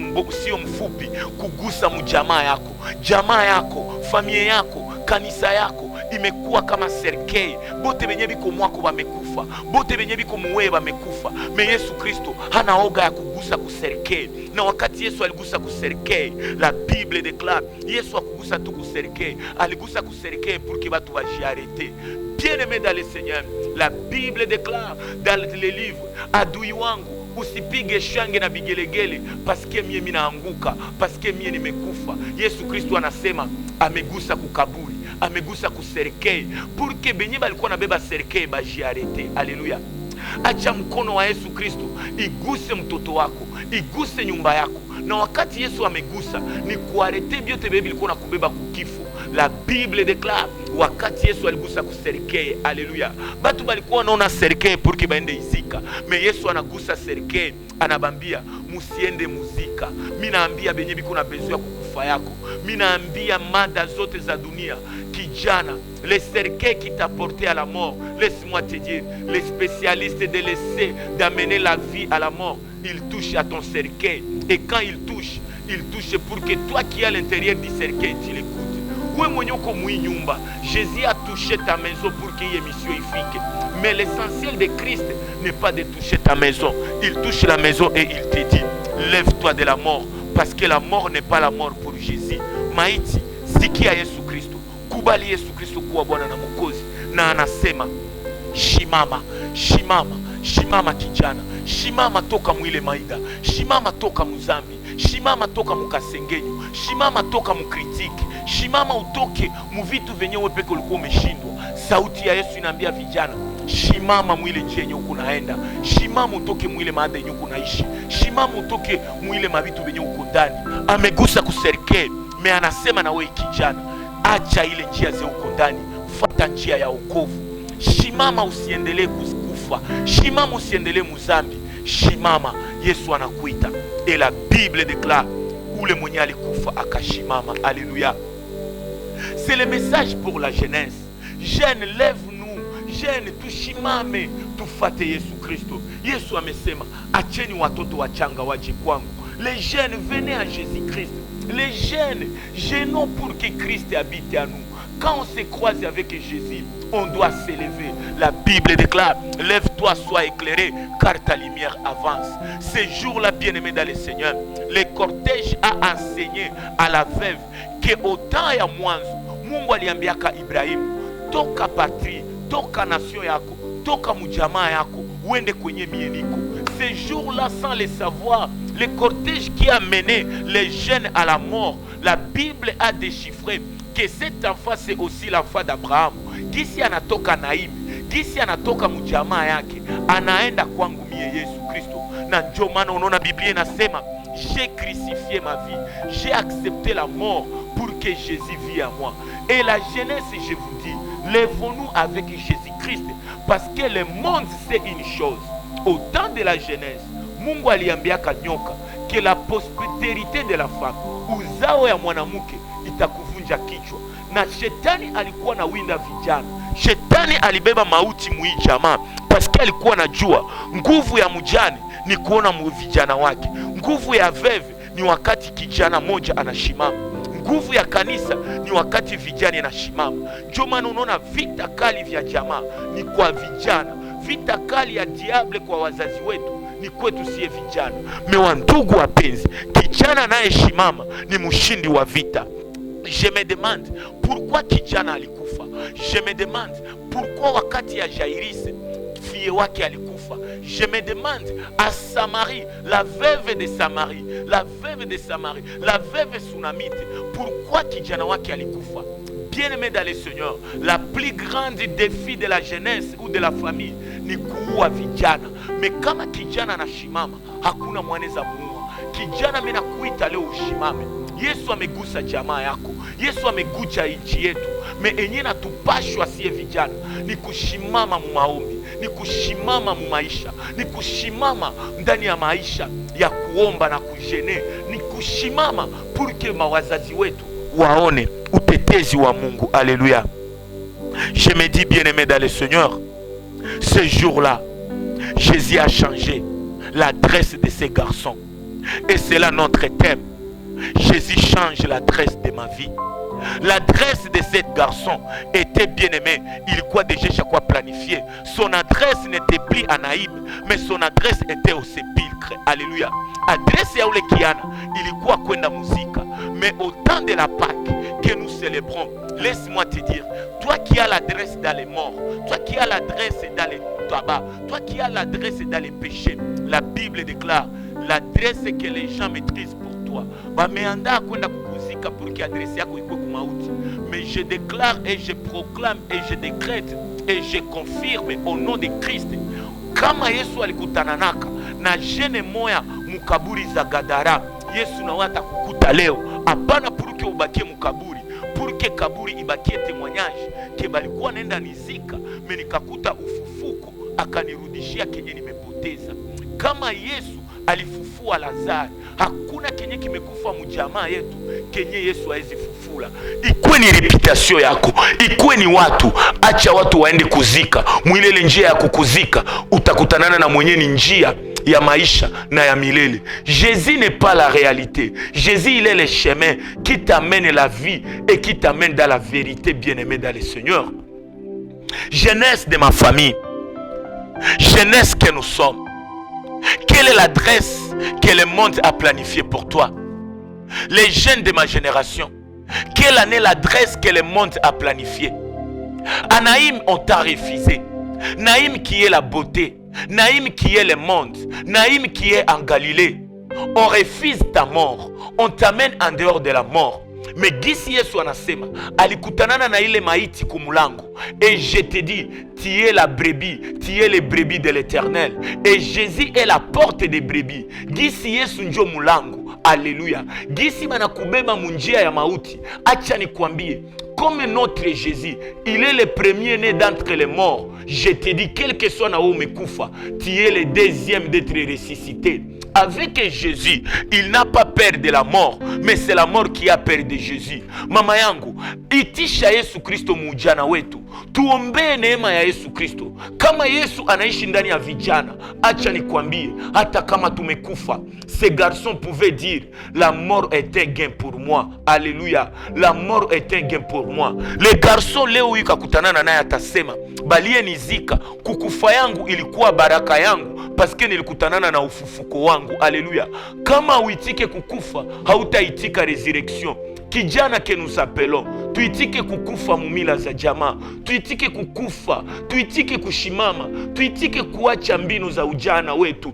mfupi kugusa mjamaa yako. Jamaa yako, familia yako, kanisa yako imekuwa kama serikei. Bote benye biko mwako bamekufa, bote benye biko muwe bamekufa. Me Yesu Kristo hana oga ya kugusa kuserikei. Na wakati Yesu aligusa kuserikei, la Bible déclare, Yesu akugusa tu kuserikei, aligusa kuserikei pour que batu bajiarete. Bien-aimé dans le Seigneur, la Bible déclare dans les livres, adui wangu usipige shange na bigelegele paske mie minaanguka, paske mie nimekufa. Yesu Kristo anasema amegusa kukaburi, amegusa kuserikei, pour que benye balikuwa nabeba serikei bajiarete. Alléluia. Acha mkono wa Yesu Kristo iguse mtoto wako, iguse nyumba yako. Na wakati Yesu amegusa, ni kuarete biote bebe bilikuwa nakubeba kukifo. La Bible déclare, wakati Yesu aligusa kuserikei. Alléluia. Batu balikuwa wanaona serikei pour que baende izika. Mais Yesu anagusa serikei, anabambia musiende muzika. Mimi naambia benye biko na besoin ya kukufa yako. Mimi naambia mada zote za dunia, kijana, les cercueils qui t'a porté à la mort, laisse-moi te dire, les spécialistes de laisser d'amener la vie à la mort, ils touchent à ton cercueil. Et quand ils touchent pour que toi qui es à l'intérieur du cercueil, tu l'écoutes. Oui, Jésus a touché ta maison pour qu'il y ait émission ifike. Mais l'essentiel de Christ n'est pas de toucher ta maison. Il touche la maison et il te dit, lève-toi de la mort. Parce que la mort n'est pas la mort pour Jésus. Maiti, sikia Yesu Kristo. Kubali Yesu Kristo kuwa Bwana na Mwokozi. Na anasema, shimama, shimama, Shimama kijana, shimama toka mwile maida, shimama toka muzambi, shimama toka mukasengenyo, shimama toka mukritiki, shimama utoke muvitu venyewe peke ulikuwa umeshindwa. Sauti ya Yesu inaambia vijana, shimama mwile njia yenye uko naenda, shimama utoke mwile maada yenye uko naishi, shimama utoke mwile mavitu venye uko ndani. Amegusa kuserke, me anasema na wewe kijana, acha ile njia ze uko ndani, fuata njia ya wokovu. Shimama, usiendelee kufa, shimama, usiendelee muzambi, shimama. Yesu anakuita. Et la Bible déclare, ule mwenye alikufa akashimama. Alléluia. C'est le message pour la jeunesse. Jeune, lève-nous. Jeune, tushimame, tufate Yesu Kristo. Yesu amesema, acheni watoto wachanga waje kwangu. Les jeunes, venez à Jésus-Christ. Les jeunes, gênons pour que Christ habite à nous. Quand on se croise avec Jésus, on doit s'élever. La Bible déclare, lève-toi, sois éclairé, car ta lumière avance. Ces jours-là, bien-aimés dans le Seigneur, le cortège a enseigné à la veuve que au temps ya mwanzo, Mungu aliambiaka Ibrahimu, toka patrie, toka nation yako, toka mujamaa yako, uende kwenye mieniko. Ces jours-là, sans le savoir, le cortège qui a mené les jeunes à la mort, la Bible a déchiffré que cet enfant c'est aussi l'enfant d'Abraham. Gisi anatoka Naim, gisi anatoka mujamaa yake, anaenda kwangu mie Yesu Kristo. Na ndio maana unaona Biblia inasema, j'ai crucifié ma vie, j'ai accepté la mort pour que Jésus vive à moi. Et la jeunesse, je vous dis, lèvons-nous avec Jésus-Christ, parce que le monde c'est une chose. Au temps de la jeunesse, Mungu aliambiaka nyoka que la postérité de la femme, uzao ya mwanamke itakuvunja kichwa. Na shetani alikuwa na winda vijana. Shetani alibeba mauti mui jamaa, paske alikuwa najua nguvu ya mjane ni kuona vijana wake. Nguvu ya veve ni wakati kijana moja anashimama. Nguvu ya kanisa ni wakati vijana anashimama. Ndio maana unaona vita kali vya jamaa ni kwa vijana. Vita kali ya diable kwa wazazi wetu ni kwetu siye vijana. Mewa ndugu wapenzi, kijana anayeshimama ni mshindi wa vita. Je me demande pourquoi kijana alikufa. Je me demande pourquoi wakati ya Jairus fille wake alikufa. Je me demande à Samarie, la veuve de Samarie, la veuve de Samarie, la veuve Sunamite, pourquoi kijana wake alikufa. Bien-aimé dans le Seigneur, la plus grande défi de la jeunesse ou de la famille ni kuua vijana. Mais kama kijana anashimama, hakuna mwaneza muua. Kijana mimi nakuita leo ushimame. Yesu amegusa jamaa yako. Yesu amegusa nchi yetu. Me enye natupashwa siye vijana ni kushimama mu maombi, ni kushimama mu maisha, ni kushimama ndani ya maisha ya kuomba na kujene, ni kushimama pour mawazazi wetu waone utetezi wa Mungu. Alléluia. Je me dis, bien-aimé dans le Seigneur, ce jour-là, Jésus a changé l'adresse de ces garçons. Et c'est là notre thème. Jésus change l'adresse de ma vie. L'adresse de cet garçon était bien-aimé. Il quoi déjà chaque fois planifié. Son adresse n'était plus à Naïm, mais son adresse était au sépulcre. Alléluia. Adresse ya ule kiana ilikuwa kwenda muzika. Mais au temps de la Pâque que nous célébrons, laisse-moi te dire, toi qui as l'adresse dans les morts, toi qui as l'adresse dans les tabac, toi qui as l'adresse dans les péchés, la Bible déclare l'adresse que les gens maîtrisent pour toi. Bameanda kwenda kukuzika pour que adresse yako ikuwe kumauti. Mais je déclare et je proclame et je décrète et je confirme au nom de Christ, kama Yesu alikutananaka na jene moya mukaburi za Gadara, Yesu na wata kukuta leo. Hapana pour que ubakie mukaburi, pour que kaburi ibakie témoignage ke balikuwa nenda nizika, me nikakuta ufufuko akanirudishia kenye nimepoteza. Kama Yesu alifufua Lazaro, hakuna kenye kimekufa mjamaa yetu kenye Yesu hawezi fufula. Ikuwe ni reputation yako, ikuwe ni watu, acha watu waende kuzika. Mwilele njia ya kukuzika, utakutanana na mwenye ni njia ya maisha na ya milele. Jésus n'est pas la réalité. Jésus, il est le chemin qui t'amène la vie et qui t'amène dans la vérité, bien-aimé dans le Seigneur. Jeunesse de ma famille, jeunesse que nous sommes, quelle est l'adresse que le monde a planifiée pour toi? Les jeunes de ma génération, quelle année l'adresse que le monde a planifiée? À Naïm, on t'a refusé. Naïm qui est la beauté, Naïm qui est le monde, Naïm qui est en Galilée, on refuse ta mort, on t'amène en dehors de la mort. Mais gisi Yesu anasema alikutanana na ile maiti kumulango, et je te dis, tu es la brebis, tu es les brebis de l'Éternel, et Jésus est la porte des brebis. Gisi Yesu njo mulango. Alléluia. Gisi manakubeba munjia ya mauti, acha nikwambie, comme notre Jésus, il est le premier-né d'entre les morts. Je te dis, quel que soit na umekufa, tu es le deuxième d'être ressuscité. Avec Jésus, il n'a pas peur de la mort, mais c'est la mort qui a peur de Jésus. Mama yangu, itisha Yesu Kristo mujana wetu. Tuombee neema ya Yesu Kristo. Kama Yesu anaishi ndani ya vijana, acha nikwambie, hata kama tumekufa, ces garçons pouvaient dire, la mort est un gain pour moi. Alléluia. La mort est un gain pour moi. Les garçons leo yukakutanana naye atasema, balie nizika, kukufa yangu ilikuwa baraka yangu, paske nilikutanana na ufufuko wangu. Alléluia. Kama uitike kukufa, hautaitika resurrection. Kijana que nous appelons, tuitike kukufa mumila za jamaa, tuitike kukufa, tuitike kushimama, tuitike kuacha mbinu za ujana wetu,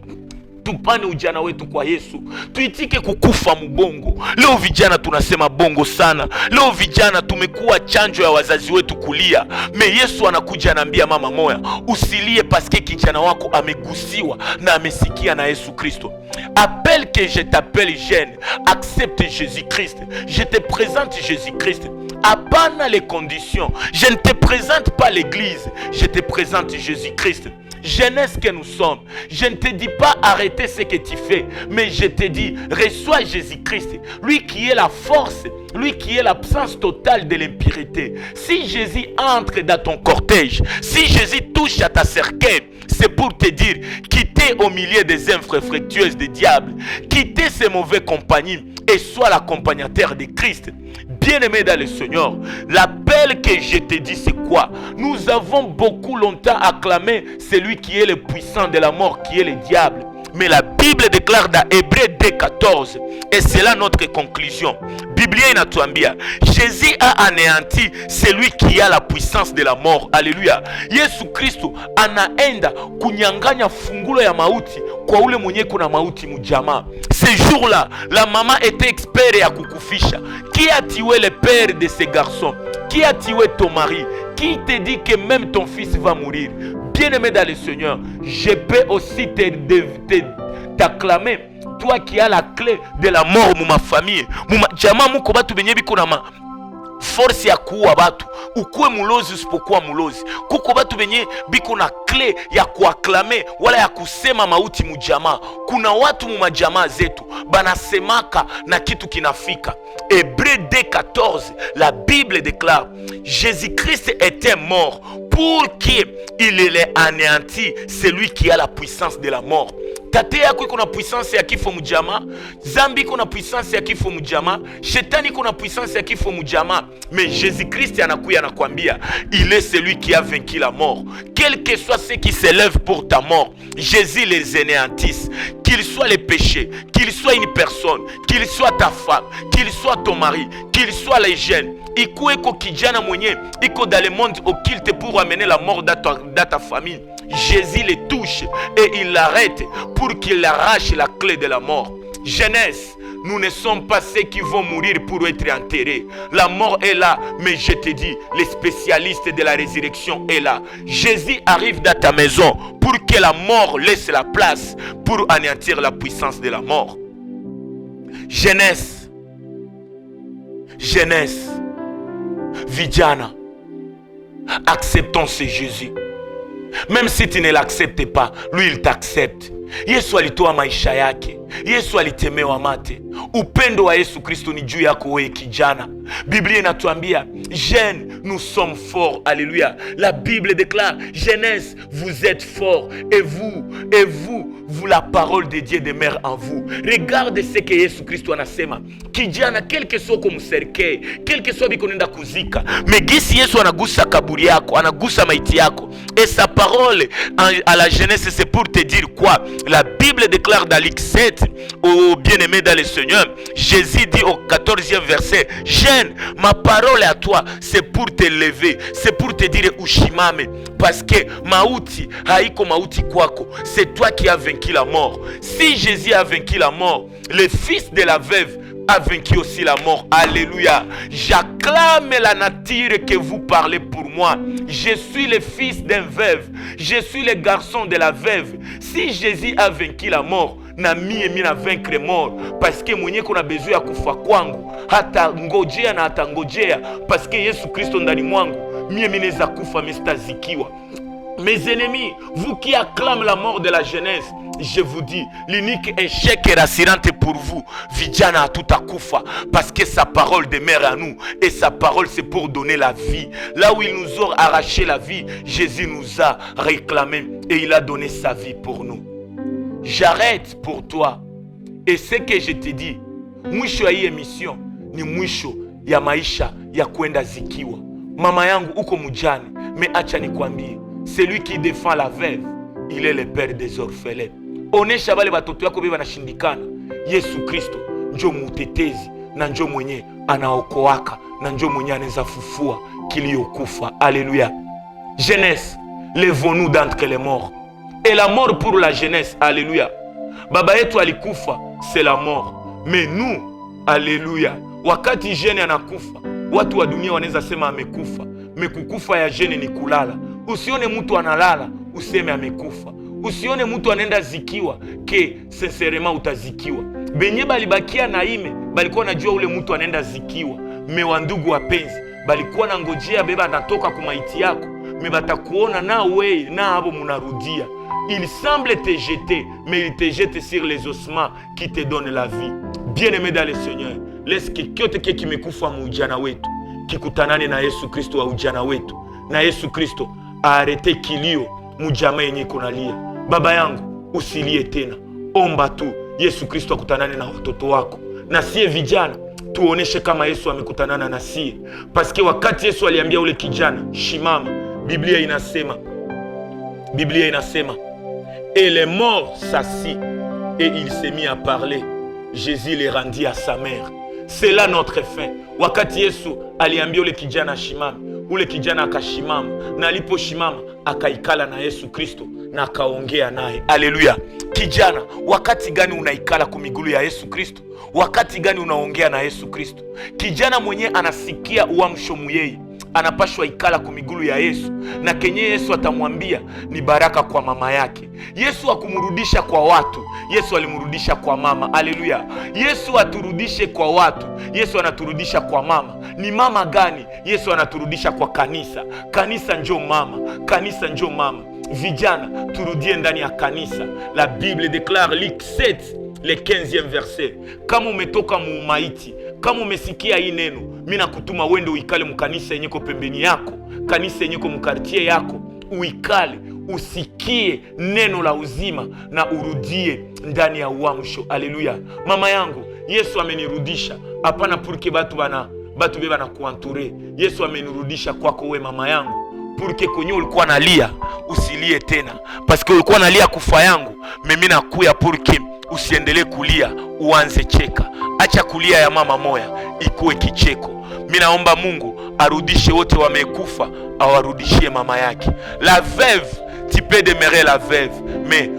tupane ujana wetu kwa Yesu, tuitike kukufa mbongo. Leo vijana tunasema bongo sana. Leo vijana tumekuwa chanjo ya wazazi wetu kulia. Me Yesu anakuja anambia mama moya, usilie paske kijana wako amegusiwa na amesikia na Yesu Kristo. Appelle que je t'appelle jeune, accepte Jésus-Christ. Je te présente Jésus-Christ. Apana les conditions. Je ne te présente pas l'église, je te présente Jésus-Christ. Jeunesse que nous sommes, je ne te dis pas arrêter ce que tu fais, mais je te dis reçois Jésus-Christ, lui qui est la force, lui qui est l'absence totale de l'impureté. Si Jésus entre dans ton cortège, si Jésus touche à ta cercueil, c'est pour te dire, quittez au milieu des œuvres fructueuses des diables, quittez ces mauvaises compagnies et sois l'accompagnateur de Christ. Bien-aimé dans le Seigneur, l'appel que je te dis c'est quoi? Nous avons beaucoup longtemps acclamé celui qui est le puissant de la mort, qui est le diable. Mais la Bible déclare dans Hébreux 2:14, et c'est là notre conclusion. Biblia inatuambia, Jésus a anéanti celui qui a la puissance de la mort. Alléluia. Yesu Kristo anaenda kunyanganya fungulo ya mauti kwa ule mwenye kuna mauti mujama. Ce jour-là, la maman était expert à kukufisha. Qui a tué le père de ces garçons? Qui a tué ton mari? Qui te dit que même ton fils va mourir? Bien-aimé dans le Seigneur, je peux aussi t'acclamer, toi qui as la clé de la mort dans ma famille. Jama muko batu benye biko na ma force ya kuua batu, ukuwe mulozi usipokuwa mulozi. Kuko batu benye biko na kle ya kuaklame wala ya kusema mauti mujama. Kuna watu mumajamaa zetu banasemaka na kitu kinafika. Hébreux 2:14, la Bible déclare, Jésus-Christ était mort pour qu'il ait anéanti celui qui a la puissance de la mort. Tate yako iko na puissance ya kifo mujama, zambi iko na puissance ya kifo mujama, shetani iko na puissance ya kifo mujama. Mais Jésus-Christ anakuya anakuambia, il est celui qui a vaincu la mort. Quel que soit ce qui s'élève pour ta mort, Jésus les anéantisse. Qu'il soit les péchés, qu'il soit une personne, qu'il soit ta femme, qu'il soit ton mari, qu'il soit les jeunes. Iko kijana mwenye iko dans le monde occulte pour amener la mort dans ta famille. Jésus les touche et il l'arrête pour qu'il arrache la clé de la mort. Jeunesse, nous ne sommes pas ceux qui vont mourir pour être enterrés. La mort est là, mais je te dis, les spécialistes de la résurrection est là. Jésus arrive dans ta maison pour que la mort laisse la place pour anéantir la puissance de la mort. Jeunesse, jeunesse, vijana, acceptons ce Jésus. Même si tu ne l'acceptes pas, lui il t'accepte. Yesu alitoa maisha yake. Yesu alitemewa mate. Upendo wa Yesu Kristo ni juu yako wewe kijana. Biblia inatuambia, jeunes, nous sommes forts. Alléluia. La Bible déclare, jeunesse, vous êtes forts. Et vous, la parole de Dieu demeure en vous. Regarde ce que Yesu Kristo anasema. Kijana, quel que soit comme serkei, quel que soit biko nenda kuzika, megisi Yesu anagusa kaburi yako, anagusa maiti yako, Et sa parole à la jeunesse, c'est pour te dire quoi? La Bible déclare dans Luc 7, au bien-aimé dans le Seigneur, Jésus dit au 14e verset, jeune, ma parole à toi, c'est pour te lever, c'est pour te dire ushimame, parce que mauti haiko mauti kwako, c'est toi qui as vaincu la mort. Si Jésus a vaincu la mort, le fils de la veuve a vaincu aussi la mort. Alléluia. J'acclame la nature que vous parlez pour moi. Je suis le fils d'un veuve. Je suis le garçon de la veuve. Si Jésus a vaincu la mort, na mie mina vaincre mort, parce que mwenye kuna besoin ya kufa kwangu hata ngojea na hata ngojea, parce que Yesu Kristo ndani mwangu mie mineza kufa mestazikiwa. Mes ennemis, vous qui acclamez la mort de la jeunesse, je vous dis, l'unique échec est rassurant pour vous. Vijana a tout à kufa, parce que sa parole demeure à nous. Et sa parole, c'est pour donner la vie. Là où il nous a arraché la vie, Jésus nous a réclamé et il a donné sa vie pour nous. J'arrête pour toi. Et ce que je te dis, mwisho ya hii émission ni mwisho ya maisha ya kwenda zikiwa. Mama yangu uko mujane, mais acha nikwambie, celui qui défend la veuve, il est le père des orphelins. Onesha wale watoto yako beba nashindikana. Yesu Kristo njo mutetezi na njo mwenye anaokoaka na njo mwenye anaweza fufua kiliokufa. Alléluia. Jeunesse, levons-nous d'entre les morts. Et la mort pour la jeunesse, alléluia. Baba yetu alikufa, c'est la mort. Mais nous, alléluia, wakati jeune anakufa, watu wa dunia wanaweza sema amekufa. Mekukufa ya jeune ni kulala. Usione mtu analala, useme amekufa. Usione mtu anaenda zikiwa, ke sincerement utazikiwa. Benye balibakia na ime, balikuwa najua ule mtu anaenda zikiwa. Mewa ndugu wapenzi, balikuwa na ngojea beba anatoka kumaiti yako. Mebatakuona na weye, na abo munarudia. Il semble te jeter, mais il te jette sur les ossements qui te donnent la vie. Bien-aimé dans le Seigneur, laisse que kyote ke kimekufa mu ujana wetu kikutanane na Yesu Kristo wa ujana wetu. Na Yesu Kristo arete kilio mujama yenye kunalia. Baba yangu, usilie tena. Omba tu Yesu Kristo akutanane na watoto wako. Na siye vijana, tuoneshe kama Yesu amekutanana na siye. Paske wakati Yesu aliambia ule kijana, shimama, Biblia inasema, et les morts s'assit et il s'est mis à parler. Jésus les rendit à sa mère. C'est là notre fin. Wakati Yesu aliambia ule kijana shimama, ule kijana akashimama, na aliposhimama akaikala na Yesu Kristo na akaongea naye. Haleluya. Kijana, wakati gani unaikala kumigulu ya Yesu Kristo? Wakati gani unaongea na Yesu Kristo? Kijana mwenye anasikia uamsho muyeye anapashwa ikala kumigulu ya Yesu, na kenye Yesu atamwambia ni baraka kwa mama yake. Yesu akumurudisha kwa watu, Yesu alimurudisha kwa mama. Haleluya. Yesu aturudishe kwa watu, Yesu anaturudisha kwa mama. Ni mama gani? Yesu anaturudisha kwa kanisa. Kanisa njo mama, kanisa njo mama. Vijana, turudie ndani ya kanisa. La Bible déclare Luc 7 le 15e verset, kama umetoka muumaiti, kama umesikia hii neno, mimi nakutuma uende uikale mkanisa yenye ko pembeni yako, kanisa yenye ko mkartie yako, uikale, usikie neno la uzima na urudie ndani ya uamsho. Haleluya. Mama yangu, Yesu amenirudisha, hapana purke batu beba na kuanture. Yesu amenirudisha kwako we mama yangu, purke kwenye ulikuwa nalia, usilie tena. Paske ulikuwa nalia kufa yangu, mimi nakuya purke usiendelee kulia, uanze cheka. Acha kulia ya mama moya, ikuwe kicheko. Mimi naomba Mungu arudishe wote wamekufa, awarudishie mama yake. La veuve, tu peux demeurer la veuve, mais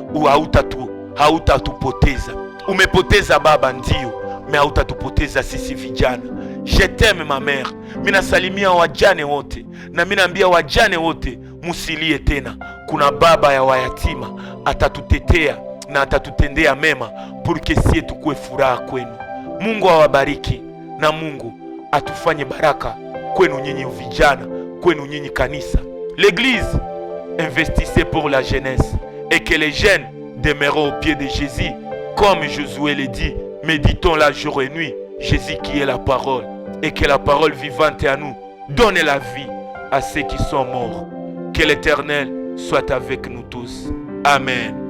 hautatupoteza. Umepoteza baba ndio, mais hautatupoteza sisi vijana. Je t'aime ma mère. Mimi nasalimia wajane wote, na mimi naambia wajane wote musilie tena. Kuna baba ya wayatima, atatutetea na atatutendea mema purke sie tukue furaha kwenu. Mungu awabariki na Mungu atufanye baraka kwenu nyinyi vijana, kwenu nyinyi kanisa. L'église, investissez pour la jeunesse et que les jeunes demeurent au pied de Jésus. Comme Josué le dit, méditons la jour et nuit Jésus qui est la parole, et que la parole vivante à nous donne la vie à ceux qui sont morts. Que l'Éternel soit avec nous tous. Amen.